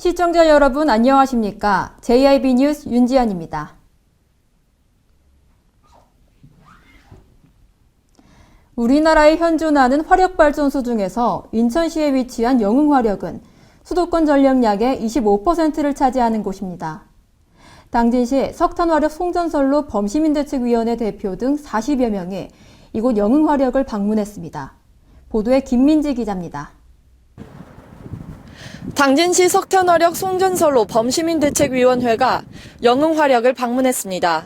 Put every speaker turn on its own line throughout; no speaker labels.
시청자 여러분 안녕하십니까? JIB 뉴스 윤지연입니다. 우리나라에 현존하는 화력발전소 중에서 인천시에 위치한 영흥화력은 수도권 전력량의 25%를 차지하는 곳입니다. 당진시 석탄화력 송전선로 범시민대책위원회 대표 등 40여 명이 이곳 영흥화력을 방문했습니다. 보도에 김민지 기자입니다.
당진시 석탄화력 송전선로 범시민대책위원회가 영흥화력을 방문했습니다.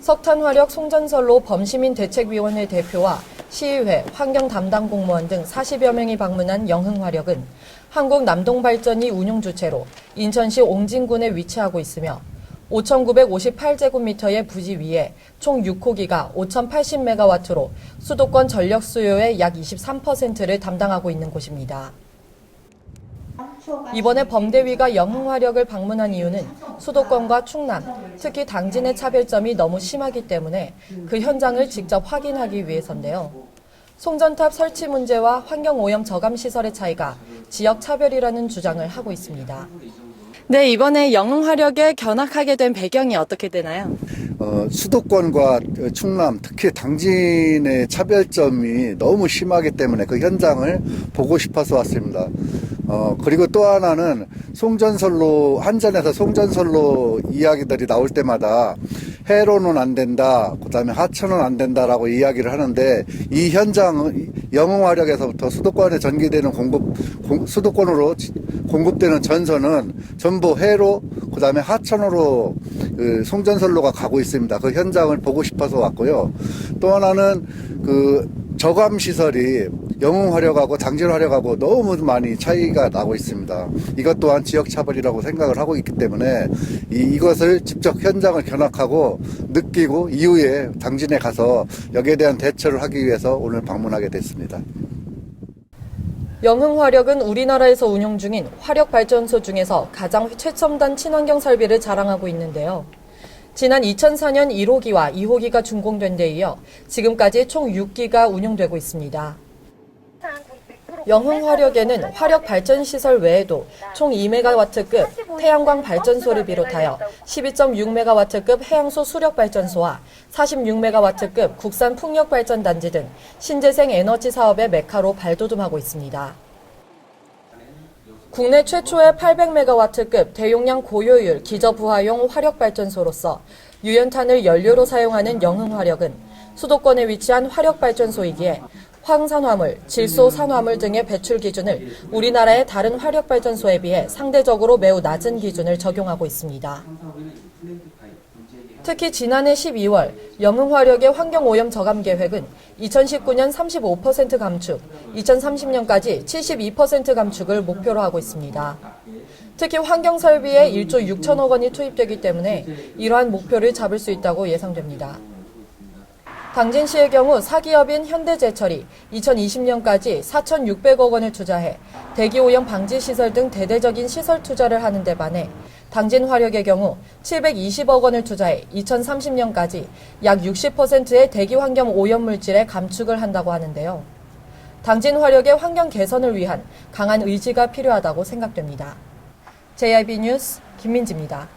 석탄화력 송전선로 범시민대책위원회 대표와 시의회, 환경 담당 공무원 등 40여 명이 방문한 영흥화력은 한국남동발전이 운용 주체로 인천시 옹진군에 위치하고 있으며 5,958제곱미터의 부지 위에 총 6호기가 5,080메가와트로 수도권 전력 수요의 약 23%를 담당하고 있는 곳입니다. 이번에 범대위가 영흥화력을 방문한 이유는 수도권과 충남, 특히 당진의 차별점이 너무 심하기 때문에 그 현장을 직접 확인하기 위해서인데요. 송전탑 설치 문제와 환경오염 저감시설의 차이가 지역 차별이라는 주장을 하고 있습니다. 네, 이번에 영흥화력에 견학하게 된 배경이 어떻게 되나요?
수도권과 충남, 특히 당진의 차별점이 너무 심하기 때문에 그 현장을 보고 싶어서 왔습니다. 그리고 또 하나는 송전선로, 한전에서 송전선로 이야기들이 나올 때마다 해로는 안 된다, 그 다음에 하천은 안 된다라고 이야기를 하는데 이 현장은 영흥화력에서부터 수도권에 전기되는 수도권으로 공급되는 전선은 전부 해로, 그 다음에 하천으로 그 송전선로가 가고 있습니다. 그 현장을 보고 싶어서 왔고요. 또 하나는 그 저감시설이 영흥화력하고 당진화력하고 너무 많이 차이가 나고 있습니다. 이것 또한 지역차별이라고 생각을 하고 있기 때문에 이것을 직접 현장을 견학하고 느끼고 이후에 당진에 가서 여기에 대한 대처를 하기 위해서 오늘 방문하게 됐습니다.
영흥화력은 우리나라에서 운용 중인 화력발전소 중에서 가장 최첨단 친환경 설비를 자랑하고 있는데요. 지난 2004년 1호기와 2호기가 준공된 데 이어 지금까지 총 6기가 운용되고 있습니다. 영흥화력에는 화력발전시설 외에도 총 2메가와트급 태양광 발전소를 비롯하여 12.6메가와트급 해양소 수력발전소와 46메가와트급 국산 풍력발전단지 등 신재생 에너지 사업의 메카로 발돋움하고 있습니다. 국내 최초의 800메가와트급 대용량 고효율 기저부하용 화력발전소로서 유연탄을 연료로 사용하는 영흥화력은 수도권에 위치한 화력발전소이기에 황산화물, 질소산화물 등의 배출 기준을 우리나라의 다른 화력발전소에 비해 상대적으로 매우 낮은 기준을 적용하고 있습니다. 특히 지난해 12월 영흥화력의 환경오염 저감 계획은 2019년 35% 감축, 2030년까지 72% 감축을 목표로 하고 있습니다. 특히 환경설비에 1조 6천억 원이 투입되기 때문에 이러한 목표를 잡을 수 있다고 예상됩니다. 당진시의 경우 사기업인 현대제철이 2020년까지 4,600억 원을 투자해 대기오염 방지시설 등 대대적인 시설 투자를 하는 데 반해 당진화력의 경우 720억 원을 투자해 2030년까지 약 60%의 대기환경 오염물질의 감축을 한다고 하는데요. 당진화력의 환경 개선을 위한 강한 의지가 필요하다고 생각됩니다. JIB 뉴스 김민지입니다.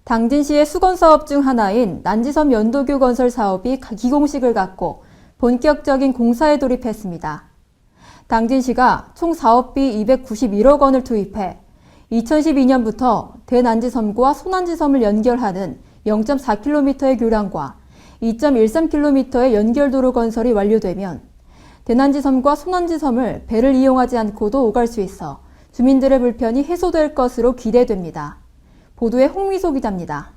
당진시의 수건사업 중 하나인 난지섬 연도교 건설 사업이 기공식을 갖고 본격적인 공사에 돌입했습니다. 당진시가 총 사업비 291억 원을 투입해 2012년부터 대난지섬과 소난지섬을 연결하는 0.4km의 교량과 2.13km의 연결도로 건설이 완료되면 대난지섬과 소난지섬을 배를 이용하지 않고도 오갈 수 있어 주민들의 불편이 해소될 것으로 기대됩니다. 보도에 홍미소 기자입니다.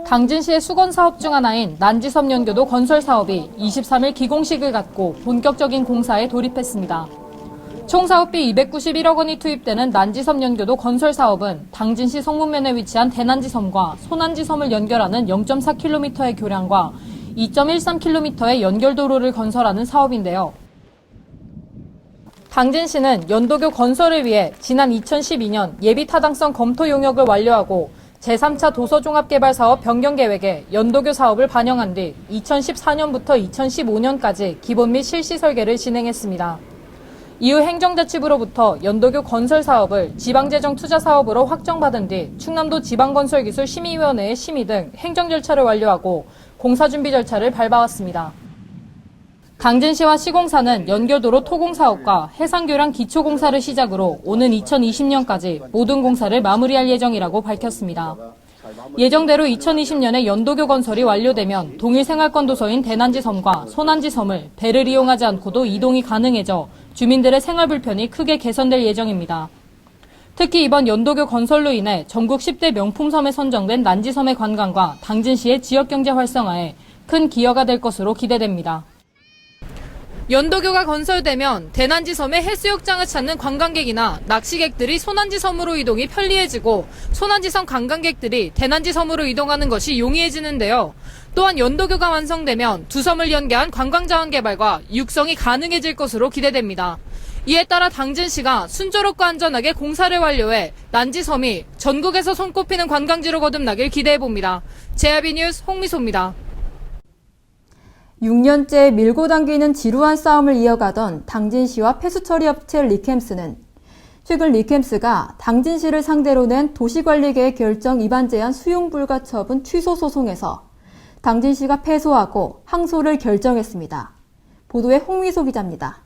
당진시의 수건 사업 중 하나인 난지섬 연교도 건설 사업이 23일 기공식을 갖고 본격적인 공사에 돌입했습니다. 총 사업비 291억 원이 투입되는 난지섬 연교도 건설 사업은 당진시 성문면에 위치한 대난지섬과 소난지섬을 연결하는 0.4km의 교량과 2.13km의 연결도로를 건설하는 사업인데요. 당진시는 연도교 건설을 위해 지난 2012년 예비 타당성 검토 용역을 완료하고 제3차 도서종합개발사업 변경계획에 연도교 사업을 반영한 뒤 2014년부터 2015년까지 기본 및 실시 설계를 진행했습니다. 이후 행정자치부로부터 연도교 건설 사업을 지방재정투자사업으로 확정받은 뒤 충남도 지방건설기술심의위원회의 심의 등 행정 절차를 완료하고 공사준비 절차를 밟아왔습니다. 당진시와 시공사는 연결도로 토공사업과 해상교량 기초공사를 시작으로 오는 2020년까지 모든 공사를 마무리할 예정이라고 밝혔습니다. 예정대로 2020년에 연도교 건설이 완료되면 동일 생활권 도서인 대난지섬과 소난지섬을 배를 이용하지 않고도 이동이 가능해져 주민들의 생활 불편이 크게 개선될 예정입니다. 특히 이번 연도교 건설로 인해 전국 10대 명품섬에 선정된 난지섬의 관광과 당진시의 지역경제 활성화에 큰 기여가 될 것으로 기대됩니다. 연도교가 건설되면 대난지섬의 해수욕장을 찾는 관광객이나 낚시객들이 소난지섬으로 이동이 편리해지고 소난지섬 관광객들이 대난지섬으로 이동하는 것이 용이해지는데요. 또한 연도교가 완성되면 두 섬을 연계한 관광자원 개발과 육성이 가능해질 것으로 기대됩니다. 이에 따라 당진시가 순조롭고 안전하게 공사를 완료해 난지섬이 전국에서 손꼽히는 관광지로 거듭나길 기대해봅니다. JIB 뉴스 홍미소입니다.
6년째 밀고 당기는 지루한 싸움을 이어가던 당진시와 폐수처리업체 리캠스는 최근 리캠스가 당진시를 상대로 낸 도시관리계획 결정 위반 제한 수용 불가 처분 취소 소송에서 당진시가 패소하고 항소를 결정했습니다. 보도에 홍미소 기자입니다.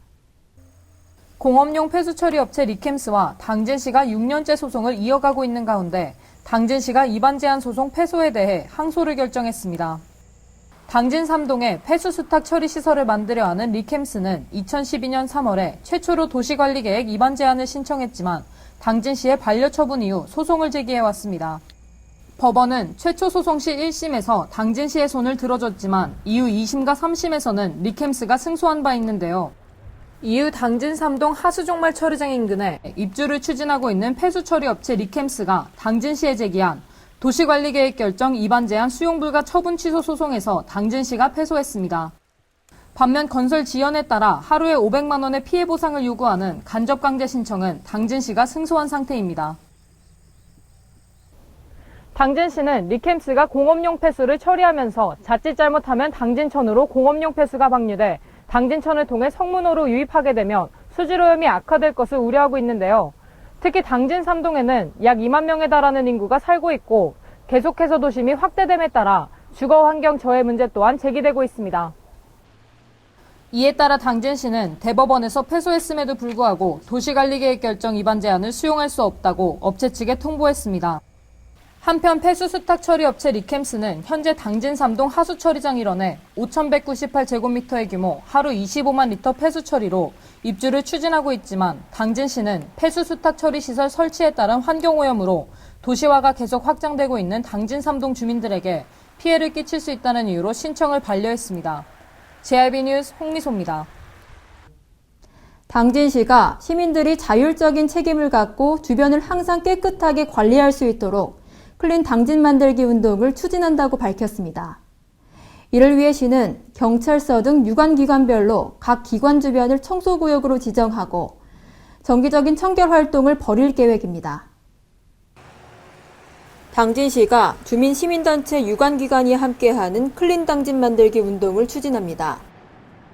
공업용 폐수처리업체 리캠스와 당진시가 6년째 소송을 이어가고 있는 가운데 당진시가 위반 제한 소송 패소에 대해 항소를 결정했습니다. 당진 3동에 폐수수탁 처리 시설을 만들려 하는 리캠스는 2012년 3월에 최초로 도시관리계획 위반 제한을 신청했지만 당진시의 반려처분 이후 소송을 제기해왔습니다. 법원은 최초 소송 시 1심에서 당진시의 손을 들어줬지만 이후 2심과 3심에서는 리캠스가 승소한 바 있는데요. 이후 당진 3동 하수종말 처리장 인근에 입주를 추진하고 있는 폐수처리업체 리캠스가 당진시에 제기한 도시관리계획 결정 위반 제한 수용 불가 처분 취소 소송에서 당진시가 패소했습니다. 반면 건설 지연에 따라 하루에 500만 원의 피해 보상을 요구하는 간접 강제 신청은 당진시가 승소한 상태입니다. 당진시는 리캠스가 공업용 폐수를 처리하면서 자칫 잘못하면 당진천으로 공업용 폐수가 방류돼 당진천을 통해 성문호로 유입하게 되면 수질오염이 악화될 것을 우려하고 있는데요. 특히 당진 3동에는 약 2만 명에 달하는 인구가 살고 있고 계속해서 도심이 확대됨에 따라 주거 환경 저해 문제 또한 제기되고 있습니다. 이에 따라 당진시는 대법원에서 패소했음에도 불구하고 도시관리계획 결정 위반 제한을 수용할 수 없다고 업체 측에 통보했습니다. 한편 폐수수탁 처리업체 리캠스는 현재 당진 3동 하수처리장 일원에 5,198제곱미터의 규모 하루 25만 리터 폐수 처리로 입주를 추진하고 있지만 당진시는 폐수수탁 처리 시설 설치에 따른 환경오염으로 도시화가 계속 확장되고 있는 당진 3동 주민들에게 피해를 끼칠 수 있다는 이유로 신청을 반려했습니다. JIB 뉴스 홍미소입니다.
당진시가 시민들이 자율적인 책임을 갖고 주변을 항상 깨끗하게 관리할 수 있도록 클린 당진 만들기 운동을 추진한다고 밝혔습니다. 이를 위해 시는 경찰서 등 유관기관별로 각 기관 주변을 청소구역으로 지정하고 정기적인 청결 활동을 벌일 계획입니다. 당진시가 주민시민단체 유관기관이 함께하는 클린 당진 만들기 운동을 추진합니다.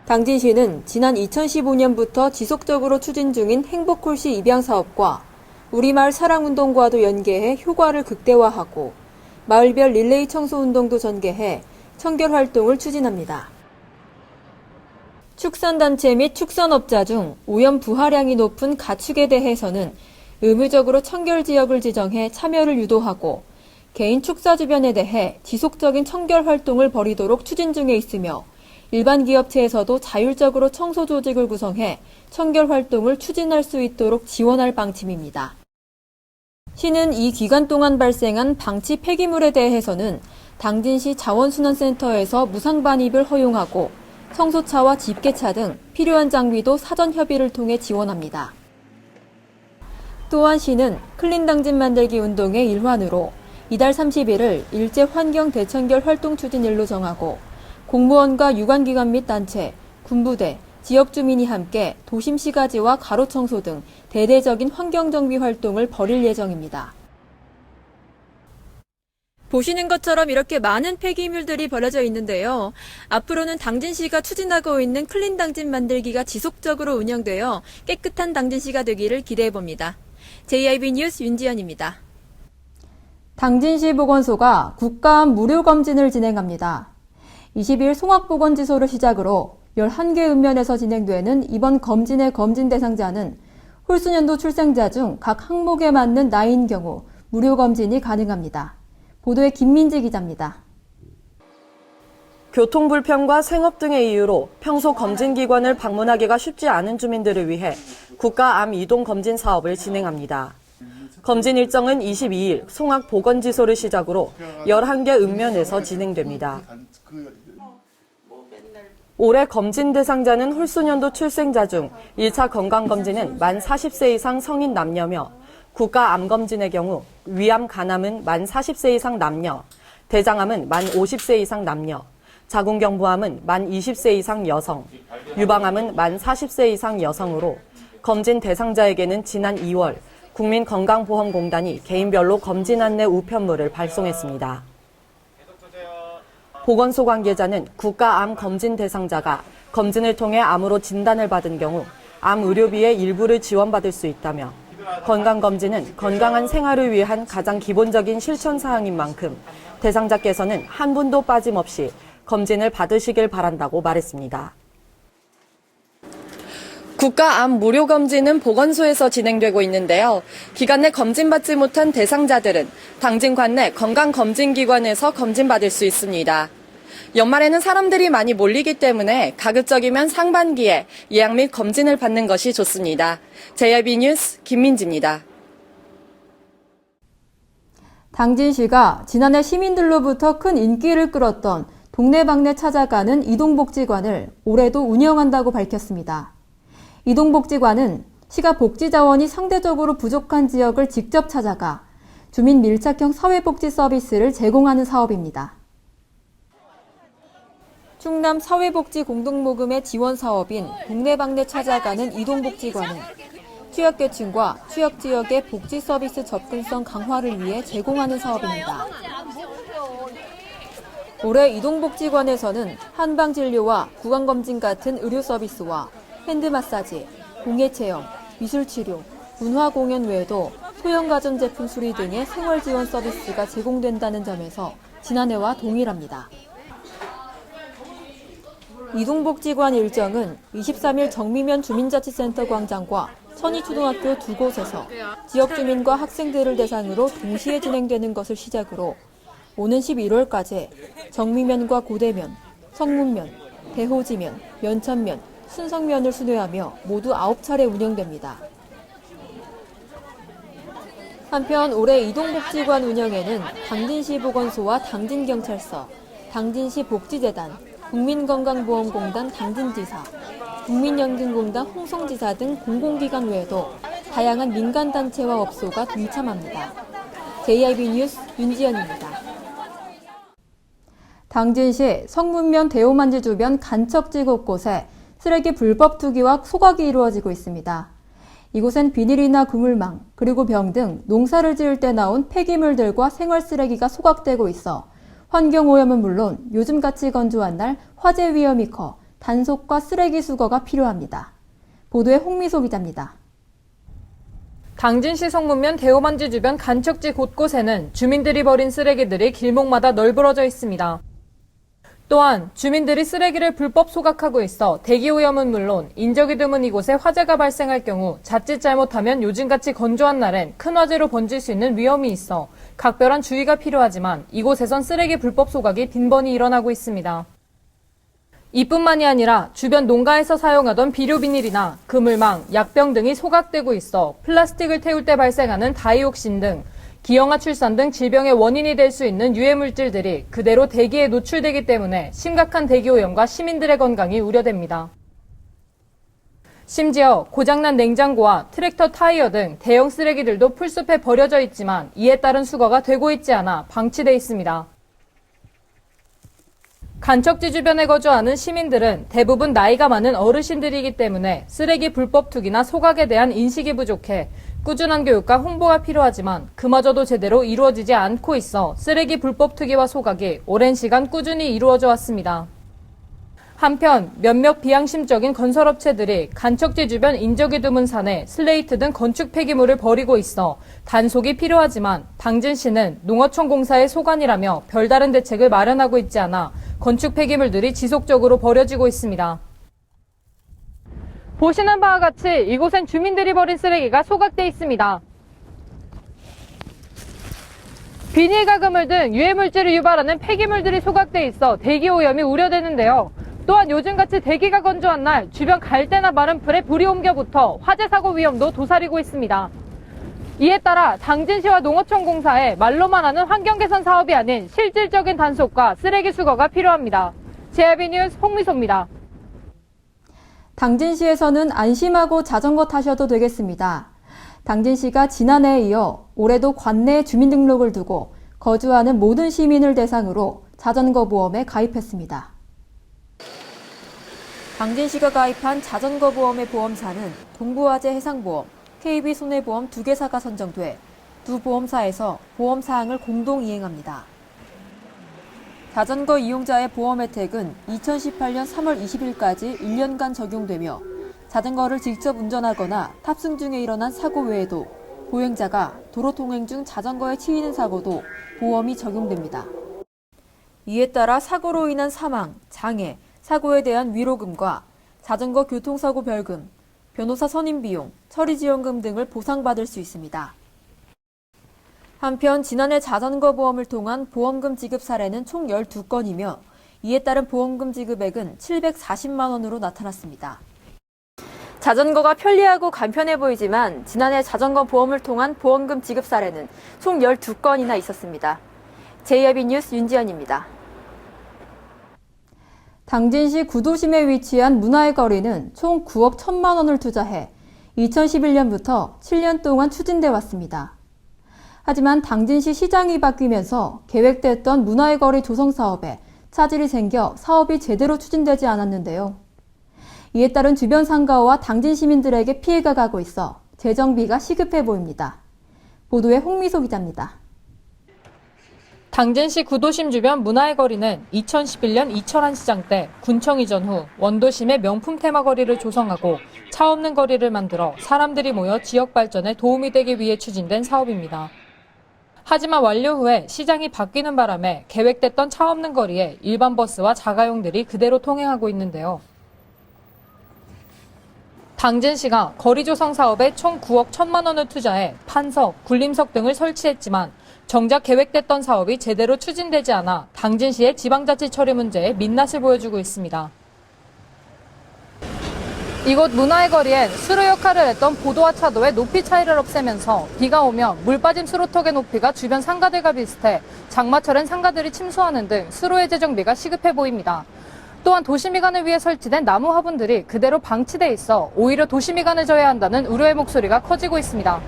당진시는 지난 2015년부터 지속적으로 추진 중인 행복홀씨 입양 사업과 우리마을 사랑운동과도 연계해 효과를 극대화하고 마을별 릴레이 청소운동도 전개해 청결 활동을 추진합니다. 축산단체 및 축산업자 중 오염 부하량이 높은 가축에 대해서는 의무적으로 청결 지역을 지정해 참여를 유도하고 개인 축사 주변에 대해 지속적인 청결 활동을 벌이도록 추진 중에 있으며 일반 기업체에서도 자율적으로 청소 조직을 구성해 청결 활동을 추진할 수 있도록 지원할 방침입니다. 시는 이 기간 동안 발생한 방치 폐기물에 대해서는 당진시 자원순환센터에서 무상 반입을 허용하고 청소차와 집게차 등 필요한 장비도 사전 협의를 통해 지원합니다. 또한 시는 클린 당진 만들기 운동의 일환으로 이달 30일을 일제 환경 대청결 활동 추진일로 정하고 공무원과 유관기관 및 단체, 군부대, 지역 주민이 함께 도심 시가지와 가로 청소 등 대대적인 환경정비 활동을 벌일 예정입니다. 보시는 것처럼 이렇게 많은 폐기물들이 버려져 있는데요. 앞으로는 당진시가 추진하고 있는 클린 당진 만들기가 지속적으로 운영되어 깨끗한 당진시가 되기를 기대해봅니다. JIB 뉴스 윤지연입니다.
당진시 보건소가 국가암 무료 검진을 진행합니다. 20일 송악보건지소를 시작으로 11개 읍면에서 진행되는 이번 검진의 검진 대상자는 홀수년도 출생자 중 각 항목에 맞는 나이인 경우 무료 검진이 가능합니다. 보도에 김민지 기자입니다.
교통불편과 생업 등의 이유로 평소 검진기관을 방문하기가 쉽지 않은 주민들을 위해 국가암 이동 검진 사업을 진행합니다. 검진 일정은 22일 송악보건지소를 시작으로 11개 읍면에서 진행됩니다. 올해 검진 대상자는 홀수년도 출생자 중 1차 건강검진은 만 40세 이상 성인 남녀며 국가암검진의 경우 위암, 간암은 만 40세 이상 남녀, 대장암은 만 50세 이상 남녀, 자궁경부암은 만 20세 이상 여성, 유방암은 만 40세 이상 여성으로 검진 대상자에게는 지난 2월 국민건강보험공단이 개인별로 검진 안내 우편물을 발송했습니다. 보건소 관계자는 국가암 검진 대상자가 검진을 통해 암으로 진단을 받은 경우 암 의료비의 일부를 지원받을 수 있다며 건강검진은 건강한 생활을 위한 가장 기본적인 실천사항인 만큼 대상자께서는 한 분도 빠짐없이 검진을 받으시길 바란다고 말했습니다. 국가암 무료검진은 보건소에서 진행되고 있는데요. 기간 내 검진받지 못한 대상자들은 당진관 내 건강검진기관에서 검진받을 수 있습니다. 연말에는 사람들이 많이 몰리기 때문에 가급적이면 상반기에 예약 및 검진을 받는 것이 좋습니다. JIB 뉴스 김민지입니다.
당진시가 지난해 시민들로부터 큰 인기를 끌었던 동네방네 찾아가는 이동복지관을 올해도 운영한다고 밝혔습니다. 이동복지관은 시가 복지자원이 상대적으로 부족한 지역을 직접 찾아가 주민 밀착형 사회복지 서비스를 제공하는 사업입니다.
충남 사회복지 공동모금의 지원 사업인 동네방네 찾아가는 이동복지관은 취약계층과 취약지역의 복지 서비스 접근성 강화를 위해 제공하는 사업입니다. 올해 이동복지관에서는 한방진료와 구강검진 같은 의료 서비스와 핸드마사지, 공예체험, 미술치료, 문화공연 외에도 소형가전제품 수리 등의 생활지원 서비스가 제공된다는 점에서 지난해와 동일합니다. 이동복지관 일정은 23일 정미면 주민자치센터 광장과 천이초등학교 두 곳에서 지역 주민과 학생들을 대상으로 동시에 진행되는 것을 시작으로 오는 11월까지 정미면과 고대면, 성문면, 대호지면, 면천면, 순성면을 순회하며 모두 9차례 운영됩니다. 한편 올해 이동복지관 운영에는 당진시 보건소와 당진경찰서, 당진시 복지재단, 국민건강보험공단 당진지사, 국민연금공단 홍성지사 등 공공기관 외에도 다양한 민간단체와 업소가 동참합니다. JIB 뉴스 윤지연입니다.
당진시 성문면 대호만지 주변 간척지 곳곳에 쓰레기 불법 투기와 소각이 이루어지고 있습니다. 이곳엔 비닐이나 그물망, 그리고 병 등 농사를 지을 때 나온 폐기물들과 생활 쓰레기가 소각되고 있어 환경오염은 물론 요즘같이 건조한 날 화재 위험이 커 단속과 쓰레기 수거가 필요합니다. 보도에 홍미소 기자입니다.
당진시 성문면 대호만지 주변 간척지 곳곳에는 주민들이 버린 쓰레기들이 길목마다 널브러져 있습니다. 또한 주민들이 쓰레기를 불법 소각하고 있어 대기오염은 물론 인적이 드문 이곳에 화재가 발생할 경우 자칫 잘못하면 요즘같이 건조한 날엔 큰 화재로 번질 수 있는 위험이 있어 각별한 주의가 필요하지만 이곳에선 쓰레기 불법 소각이 빈번히 일어나고 있습니다. 이뿐만이 아니라 주변 농가에서 사용하던 비료 비닐이나 그물망, 약병 등이 소각되고 있어 플라스틱을 태울 때 발생하는 다이옥신 등 기형아 출산 등 질병의 원인이 될 수 있는 유해 물질들이 그대로 대기에 노출되기 때문에 심각한 대기오염과 시민들의 건강이 우려됩니다. 심지어 고장난 냉장고와 트랙터 타이어 등 대형 쓰레기들도 풀숲에 버려져 있지만 이에 따른 수거가 되고 있지 않아 방치돼 있습니다. 간척지 주변에 거주하는 시민들은 대부분 나이가 많은 어르신들이기 때문에 쓰레기 불법 투기나 소각에 대한 인식이 부족해 꾸준한 교육과 홍보가 필요하지만 그마저도 제대로 이루어지지 않고 있어 쓰레기 불법 투기와 소각이 오랜 시간 꾸준히 이루어져 왔습니다. 한편 몇몇 비양심적인 건설업체들이 간척지 주변 인적이 드문 산에 슬레이트 등 건축 폐기물을 버리고 있어 단속이 필요하지만 당진시는 농어촌 공사의 소관이라며 별다른 대책을 마련하고 있지 않아 건축 폐기물들이 지속적으로 버려지고 있습니다. 보시는 바와 같이 이곳엔 주민들이 버린 쓰레기가 소각돼 있습니다. 비닐과 그물 등 유해물질을 유발하는 폐기물들이 소각돼 있어 대기오염이 우려되는데요. 또한 요즘같이 대기가 건조한 날 주변 갈대나 마른 풀에 불이 옮겨붙어 화재 사고 위험도 도사리고 있습니다. 이에 따라 당진시와 농어촌 공사에 말로만 하는 환경 개선 사업이 아닌 실질적인 단속과 쓰레기 수거가 필요합니다. JIB 뉴스 홍미소입니다.
당진시에서는 안심하고 자전거 타셔도 되겠습니다. 당진시가 지난해에 이어 올해도 관내에 주민등록을 두고 거주하는 모든 시민을 대상으로 자전거 보험에 가입했습니다. 당진시가 가입한 자전거 보험의 보험사는 동부화재 해상보험, KB손해보험 2개사가 선정돼 두 보험사에서 보험 사항을 공동 이행합니다. 자전거 이용자의 보험 혜택은 2018년 3월 20일까지 1년간 적용되며 자전거를 직접 운전하거나 탑승 중에 일어난 사고 외에도 보행자가 도로 통행 중 자전거에 치이는 사고도 보험이 적용됩니다. 이에 따라 사고로 인한 사망, 장애, 사고에 대한 위로금과 자전거 교통사고 별금, 변호사 선임 비용, 처리 지원금 등을 보상받을 수 있습니다. 한편 지난해 자전거 보험을 통한 보험금 지급 사례는 총 12건이며 이에 따른 보험금 지급액은 740만 원으로 나타났습니다. 자전거가 편리하고 간편해 보이지만 지난해 자전거 보험을 통한 보험금 지급 사례는 총 12건이나 있었습니다. JIB 뉴스 윤지연입니다. 당진시 구도심에 위치한 문화의 거리는 총 9억 1천만 원을 투자해 2011년부터 7년 동안 추진돼 왔습니다. 하지만 당진시 시장이 바뀌면서 계획됐던 문화의 거리 조성 사업에 차질이 생겨 사업이 제대로 추진되지 않았는데요. 이에 따른 주변 상가와 당진 시민들에게 피해가 가고 있어 재정비가 시급해 보입니다. 보도에 홍미소 기자입니다.
당진시 구도심 주변 문화의 거리는 2011년 이철한 시장 때 군청 이전 후 원도심의 명품 테마거리를 조성하고 차 없는 거리를 만들어 사람들이 모여 지역 발전에 도움이 되기 위해 추진된 사업입니다. 하지만 완료 후에 시장이 바뀌는 바람에 계획됐던 차 없는 거리에 일반 버스와 자가용들이 그대로 통행하고 있는데요. 당진시가 거리 조성 사업에 총 9억 1천만 원을 투자해 판석, 굴림석 등을 설치했지만 정작 계획됐던 사업이 제대로 추진되지 않아 당진시의 지방자치 처리 문제에 민낯을 보여주고 있습니다. 이곳 문화의 거리엔 수로 역할을 했던 보도와 차도의 높이 차이를 없애면서 비가 오면 물 빠짐 수로턱의 높이가 주변 상가들과 비슷해 장마철엔 상가들이 침수하는 등 수로의 재정비가 시급해 보입니다. 또한 도시미관을 위해 설치된 나무 화분들이 그대로 방치돼 있어 오히려 도시미관을 져야 한다는 우려의 목소리가 커지고 있습니다.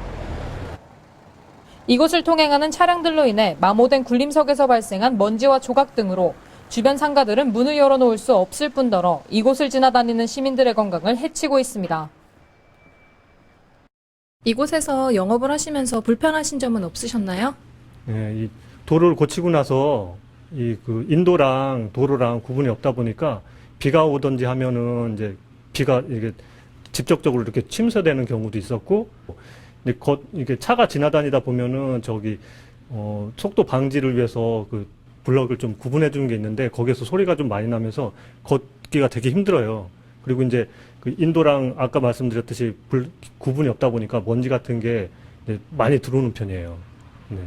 이곳을 통행하는 차량들로 인해 마모된 굴림석에서 발생한 먼지와 조각 등으로 주변 상가들은 문을 열어놓을 수 없을 뿐더러 이곳을 지나다니는 시민들의 건강을 해치고 있습니다.
이곳에서 영업을 하시면서 불편하신 점은 없으셨나요?
네, 이 도로를 고치고 나서 인도랑 도로랑 구분이 없다 보니까 비가 오든지 하면은 이제 비가 이게 직접적으로 이렇게 침수되는 경우도 있었고, 이게 차가 지나다니다 보면은 속도 방지를 위해서 그 블럭을 좀 구분해 주는 게 있는데 거기에서 소리가 좀 많이 나면서 걷기가 되게 힘들어요. 그리고 이제 그 인도랑 아까 말씀드렸듯이 구분이 없다 보니까 먼지 같은 게 많이 들어오는 편이에요. 네.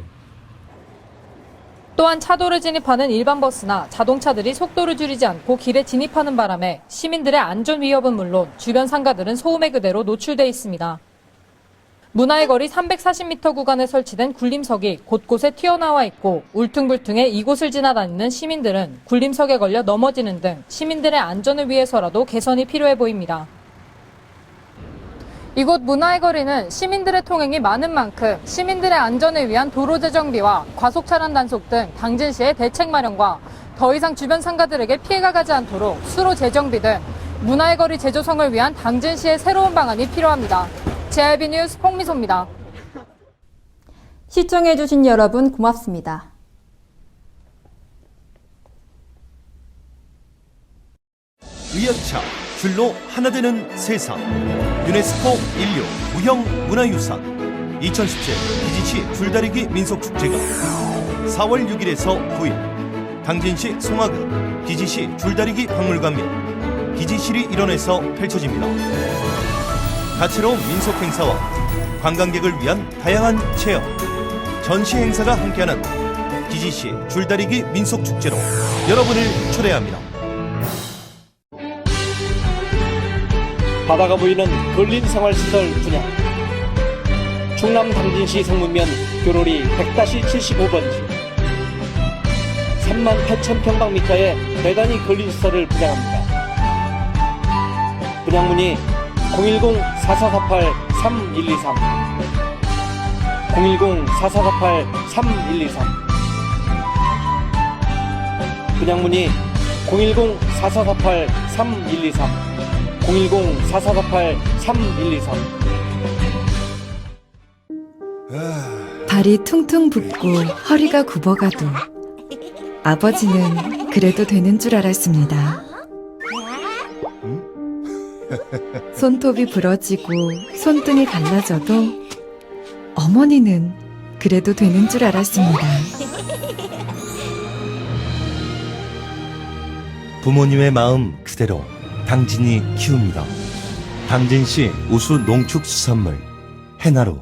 또한 차도를 진입하는 일반 버스나 자동차들이 속도를 줄이지 않고 길에 진입하는 바람에 시민들의 안전 위협은 물론 주변 상가들은 소음에 그대로 노출돼 있습니다. 문화의 거리 340m 구간에 설치된 굴림석이 곳곳에 튀어나와 있고 울퉁불퉁해 이곳을 지나다니는 시민들은 굴림석에 걸려 넘어지는 등 시민들의 안전을 위해서라도 개선이 필요해 보입니다. 이곳 문화의 거리는 시민들의 통행이 많은 만큼 시민들의 안전을 위한 도로 재정비와 과속 차량 단속 등 당진시의 대책 마련과 더 이상 주변 상가들에게 피해가 가지 않도록 수로 재정비 등 문화의 거리 재조성을 위한 당진시의 새로운 방안이 필요합니다.
JIB 뉴스 홍미소입니다.
시청해주신 여러분 고맙습니다.
의연차 줄로 하나 되는 세상 유네스코 인류 무형 문화유산 2017 기지시 줄다리기 민속축제가 4월 6일에서 9일 당진시 송화읍 기지시 줄다리기 박물관 및 기지시리 일원에서 펼쳐집니다. 다채로운 민속 행사와 관광객을 위한 다양한 체험, 전시 행사가 함께하는 기지시 줄다리기 민속축제로 여러분을 초대합니다.
바다가 보이는 근린 생활시설 분양 충남 당진시 성문면 교로리 100-75번지 38,000평방미터의 대단위 근린시설을 분양합니다. 분양문의 010-4448-3123 010-4448-3123 분양문의 010-4448-3123 010-4448-3123
발이 퉁퉁 붓고 허리가 굽어가도 아버지는 그래도 되는 줄 알았습니다. 손톱이 부러지고 손등이 갈라져도 어머니는 그래도 되는 줄 알았습니다.
부모님의 마음 그대로 당진이 키웁니다. 당진시 우수 농축수산물 해나루